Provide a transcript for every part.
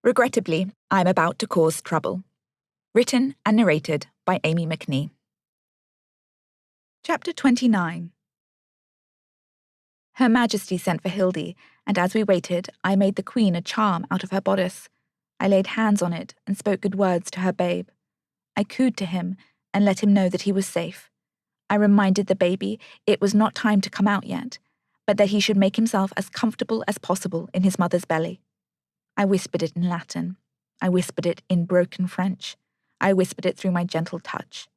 Regrettably, I'm about to cause trouble. Written and narrated by Amie McNee. Chapter 29. Her Majesty sent for Hildy, and as we waited, I made the Queen a charm out of her bodice. I laid hands on it and spoke good words to her babe. I cooed to him and let him know that he was safe. I reminded the baby it was not time to come out yet, but that he should make himself as comfortable as possible in his mother's belly. I whispered it in Latin. I whispered it in broken French. I whispered it through my gentle touch.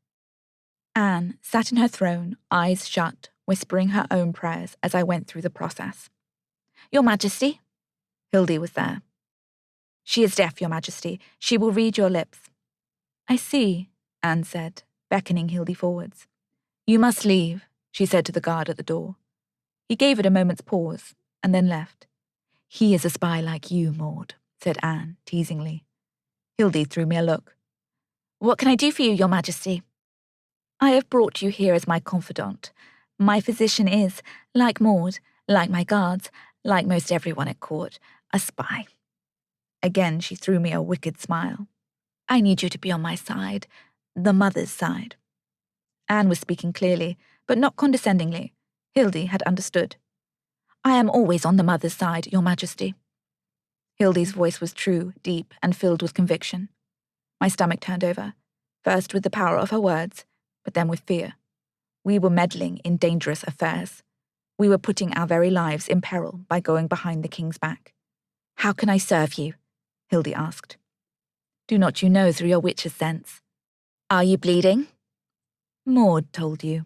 Anne sat in her throne, eyes shut, whispering her own prayers as I went through the process. Your Majesty? Hildy was there. She is deaf, Your Majesty. She will read your lips. I see, Anne said, beckoning Hildy forwards. You must leave, she said to the guard at the door. He gave it a moment's pause, and then left. He is a spy like you, Maude, said Anne, teasingly. Hildy threw me a look. What can I do for you, Your Majesty? I have brought you here as my confidant. My physician is, like Maude, like my guards, like most everyone at court, a spy. Again she threw me a wicked smile. I need you to be on my side, the mother's side. Anne was speaking clearly, but not condescendingly. Hildy had understood. I am always on the mother's side, Your Majesty. Hildy's voice was true, deep, and filled with conviction. My stomach turned over, first with the power of her words, but then with fear. We were meddling in dangerous affairs. We were putting our very lives in peril by going behind the king's back. How can I serve you? Hildy asked. Do not you know through your witch's sense? Are you bleeding? Maude told you.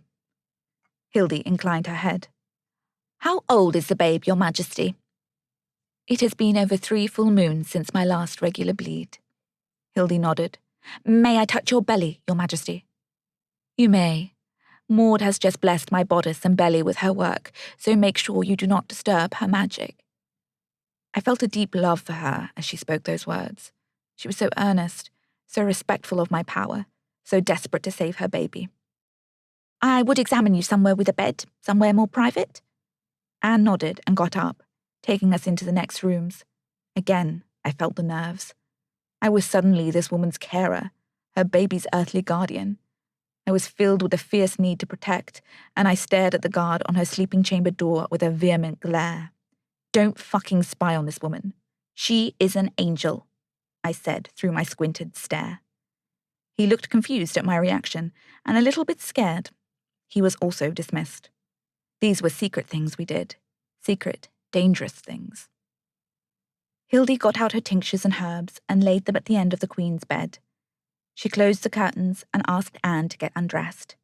Hildy inclined her head. How old is the babe, Your Majesty? It has been over 3 full moons since my last regular bleed. Hildy nodded. May I touch your belly, Your Majesty? You may. Maude has just blessed my bodice and belly with her work, so make sure you do not disturb her magic. I felt a deep love for her as she spoke those words. She was so earnest, so respectful of my power, so desperate to save her baby. I would examine you somewhere with a bed, somewhere more private. Anne nodded and got up, taking us into the next rooms. Again, I felt the nerves. I was suddenly this woman's carer, her baby's earthly guardian. I was filled with a fierce need to protect, and I stared at the guard on her sleeping chamber door with a vehement glare. Don't fucking spy on this woman. She is an angel, I said through my squinted stare. He looked confused at my reaction and a little bit scared. He was also dismissed. These were secret things we did. Secret, dangerous things. Hildy got out her tinctures and herbs and laid them at the end of the Queen's bed. She closed the curtains and asked Anne to get undressed.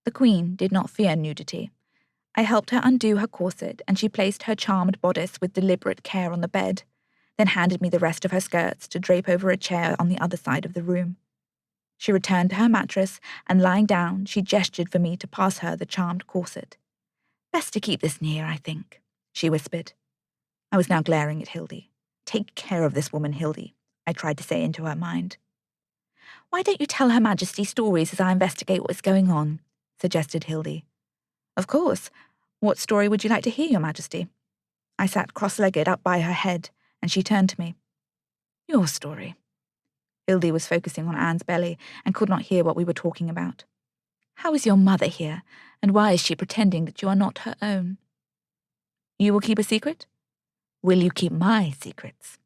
The Queen did not fear nudity. I helped her undo her corset and she placed her charmed bodice with deliberate care on the bed, then handed me the rest of her skirts to drape over a chair on the other side of the room. She returned to her mattress and lying down, she gestured for me to pass her the charmed corset. Best to keep this near, I think, she whispered. I was now glaring at Hildy. Take care of this woman, Hildy, I tried to say into her mind. Why don't you tell Her Majesty stories as I investigate what is going on? Suggested Hildy. Of course. What story would you like to hear, Your Majesty? I sat cross-legged up by her head, and she turned to me. Your story. Hildy was focusing on Anne's belly and could not hear what we were talking about. How is your mother here, and why is she pretending that you are not her own? You will keep a secret? Will you keep my secrets?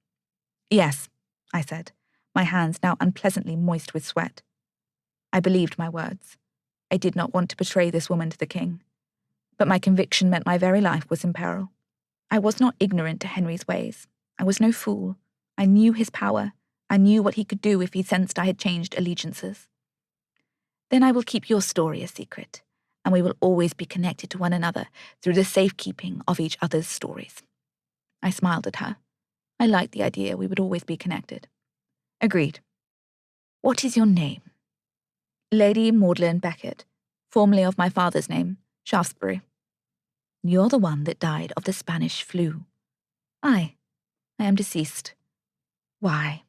Yes, I said, my hands now unpleasantly moist with sweat. I believed my words. I did not want to betray this woman to the king. But my conviction meant my very life was in peril. I was not ignorant to Henry's ways. I was no fool. I knew his power. I knew what he could do if he sensed I had changed allegiances. Then I will keep your story a secret, and we will always be connected to one another through the safekeeping of each other's stories. I smiled at her. I liked the idea we would always be connected. Agreed. What is your name? Lady Magdalen Beckett, formerly of my father's name, Shaftsberry. You're the one that died of the Spanish flu. Aye, I am deceased. Why?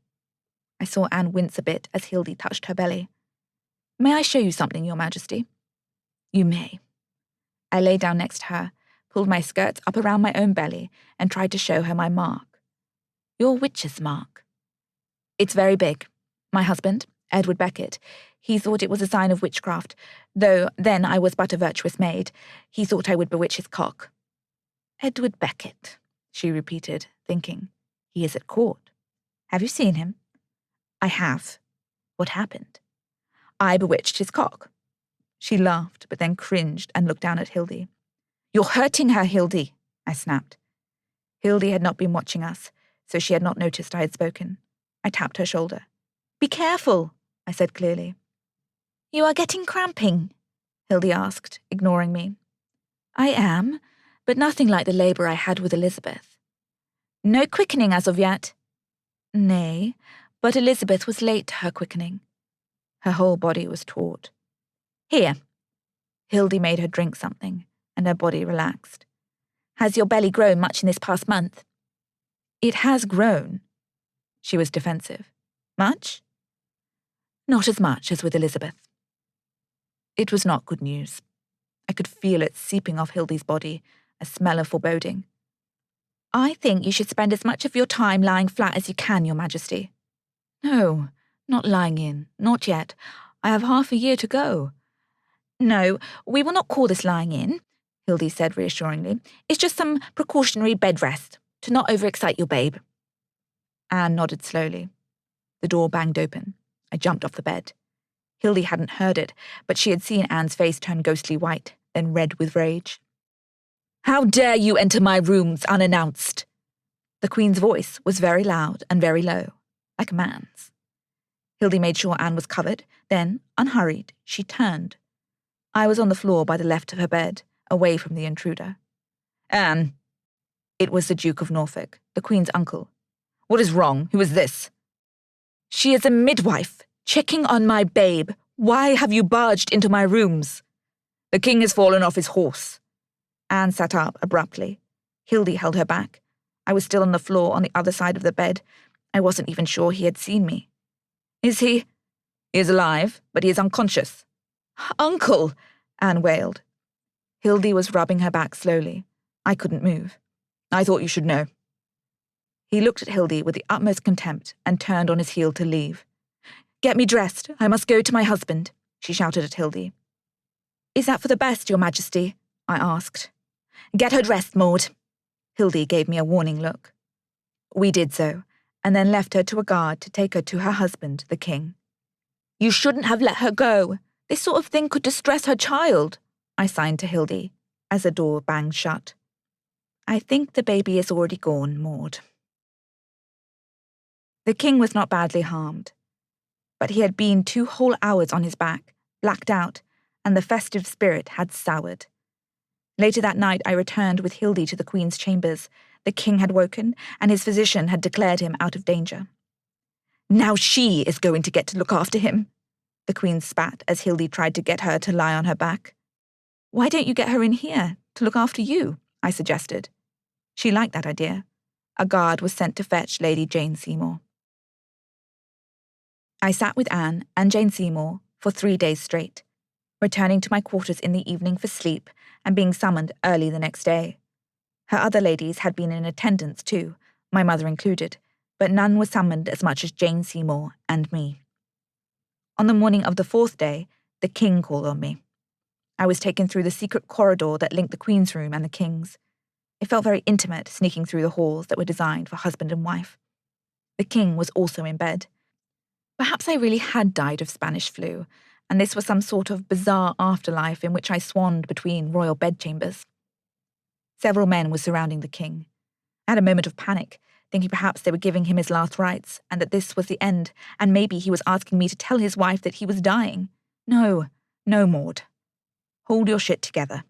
I saw Anne wince a bit as Hildy touched her belly. May I show you something, Your Majesty? You may. I lay down next to her, pulled my skirts up around my own belly, and tried to show her my mark. Your witch's mark, It's very big. My husband, Edward Beckett, he thought it was a sign of witchcraft, though then I was but a virtuous maid. He thought I would bewitch his cock. Edward Beckett, she repeated, thinking. He is at court. Have you seen him? I have. What happened? I bewitched his cock. She laughed, but then cringed and looked down at Hildy. You're hurting her, Hildy, I snapped. Hildy had not been watching us, so she had not noticed I had spoken. I tapped her shoulder. Be careful, I said clearly. You are getting cramping, Hildy asked, ignoring me. I am, but nothing like the labour I had with Elizabeth. No quickening as of yet. Nay, but Elizabeth was late to her quickening. Her whole body was taut. Here. Hildy made her drink something, and her body relaxed. Has your belly grown much in this past month? It has grown. She was defensive. Much? Not as much as with Elizabeth. It was not good news. I could feel it seeping off Hildy's body, a smell of foreboding. I think you should spend as much of your time lying flat as you can, Your Majesty. No, not lying in, not yet. I have half a year to go. No, we will not call this lying in, Hildy said reassuringly. It's just some precautionary bed rest, to not overexcite your babe. Anne nodded slowly. The door banged open. I jumped off the bed. Hildy hadn't heard it, but she had seen Anne's face turn ghostly white, then red with rage. How dare you enter my rooms unannounced? The Queen's voice was very loud and very low, like a man's. Hildy made sure Anne was covered, then, unhurried, she turned. I was on the floor by the left of her bed, away from the intruder. Anne. It was the Duke of Norfolk, the Queen's uncle. What is wrong? Who is this? She is a midwife, checking on my babe. Why have you barged into my rooms? The king has fallen off his horse. Anne sat up abruptly. Hildy held her back. I was still on the floor on the other side of the bed. I wasn't even sure he had seen me. Is he? He is alive, but he is unconscious. Uncle, Anne wailed. Hildy was rubbing her back slowly. I couldn't move. I thought you should know. He looked at Hildy with the utmost contempt and turned on his heel to leave. Get me dressed. I must go to my husband, she shouted at Hildy. Is that for the best, Your Majesty? I asked. Get her dressed, Maude. Hildy gave me a warning look. We did so, and then left her to a guard to take her to her husband, the king. You shouldn't have let her go. This sort of thing could distress her child, I signed to Hildy, as the door banged shut. I think the baby is already gone, Maude. The king was not badly harmed, but he had been 2 whole hours on his back, blacked out, and the festive spirit had soured. Later that night I returned with Hildy to the Queen's chambers. The king had woken, and his physician had declared him out of danger. Now she is going to get to look after him, the Queen spat as Hildy tried to get her to lie on her back. Why don't you get her in here, to look after you, I suggested. She liked that idea. A guard was sent to fetch Lady Jane Seymour. I sat with Anne and Jane Seymour for 3 days straight, returning to my quarters in the evening for sleep and being summoned early the next day. Her other ladies had been in attendance too, my mother included, but none was summoned as much as Jane Seymour and me. On the morning of the 4th day, the king called on me. I was taken through the secret corridor that linked the Queen's room and the king's. It felt very intimate, sneaking through the halls that were designed for husband and wife. The king was also in bed. Perhaps I really had died of Spanish flu, and this was some sort of bizarre afterlife in which I swanned between royal bedchambers. Several men were surrounding the king. I had a moment of panic, thinking perhaps they were giving him his last rites, and that this was the end, and maybe he was asking me to tell his wife that he was dying. No, Maude. Hold your shit together.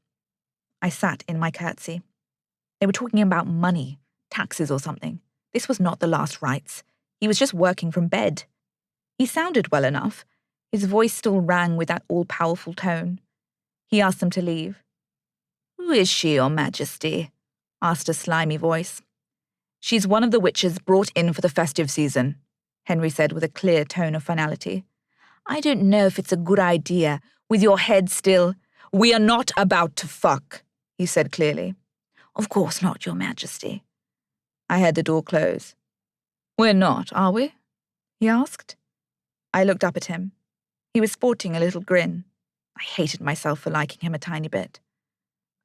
I sat in my curtsy. They were talking about money, taxes or something. This was not the last rites. He was just working from bed. He sounded well enough. His voice still rang with that all-powerful tone. He asked them to leave. Who is she, Your Majesty? Asked a slimy voice. She's one of the witches brought in for the festive season, Henry said with a clear tone of finality. I don't know if it's a good idea, with your head still. We are not about to fuck, he said clearly. Of course not, Your Majesty. I heard the door close. We're not, are we? he asked. I looked up at him. He was sporting a little grin. I hated myself for liking him a tiny bit.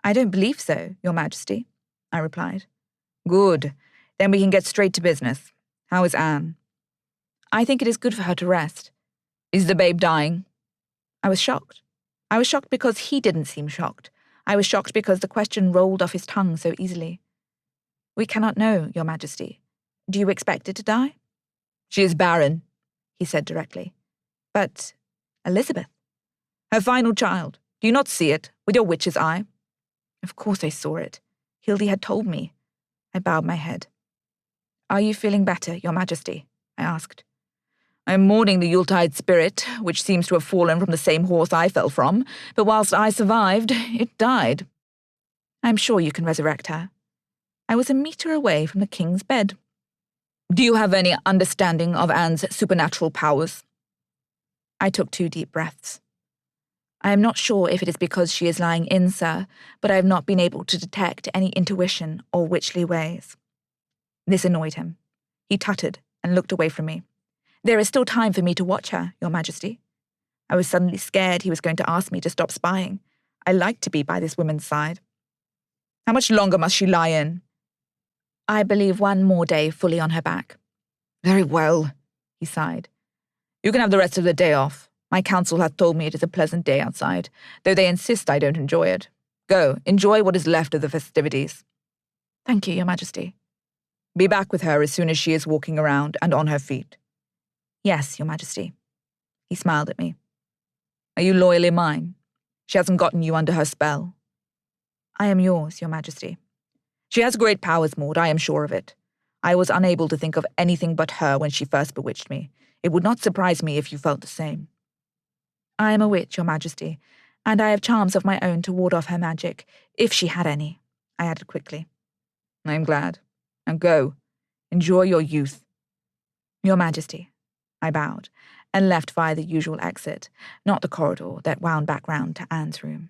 I don't believe so, Your Majesty, I replied. Good. Then we can get straight to business. How is Anne? I think it is good for her to rest. Is the babe dying? I was shocked. I was shocked because he didn't seem shocked. I was shocked because the question rolled off his tongue so easily. We cannot know, Your Majesty. Do you expect it to die? She is barren, he said directly. But Elizabeth? Her final child. Do you not see it, with your witch's eye? Of course I saw it. Hildy had told me. I bowed my head. Are you feeling better, Your Majesty? I asked. I am mourning the Yuletide spirit, which seems to have fallen from the same horse I fell from, but whilst I survived, it died. I am sure you can resurrect her. I was a metre away from the king's bed. Do you have any understanding of Anne's supernatural powers? I took 2 deep breaths. I am not sure if it is because she is lying in, sir, but I have not been able to detect any intuition or witchly ways. This annoyed him. He tutted and looked away from me. There is still time for me to watch her, Your Majesty. I was suddenly scared he was going to ask me to stop spying. I liked to be by this woman's side. How much longer must she lie in? I believe 1 more day fully on her back. Very well, he sighed. You can have the rest of the day off. My council hath told me it is a pleasant day outside, though they insist I don't enjoy it. Go, enjoy what is left of the festivities. Thank you, Your Majesty. Be back with her as soon as she is walking around and on her feet. Yes, Your Majesty. He smiled at me. Are you loyally mine? She hasn't gotten you under her spell. I am yours, Your Majesty. She has great powers, Maude, I am sure of it. I was unable to think of anything but her when she first bewitched me. It would not surprise me if you felt the same. I am a witch, Your Majesty, and I have charms of my own to ward off her magic, if she had any, I added quickly. I am glad. Now go. Enjoy your youth. Your Majesty. I bowed, and left via the usual exit, not the corridor that wound back round to Anne's room.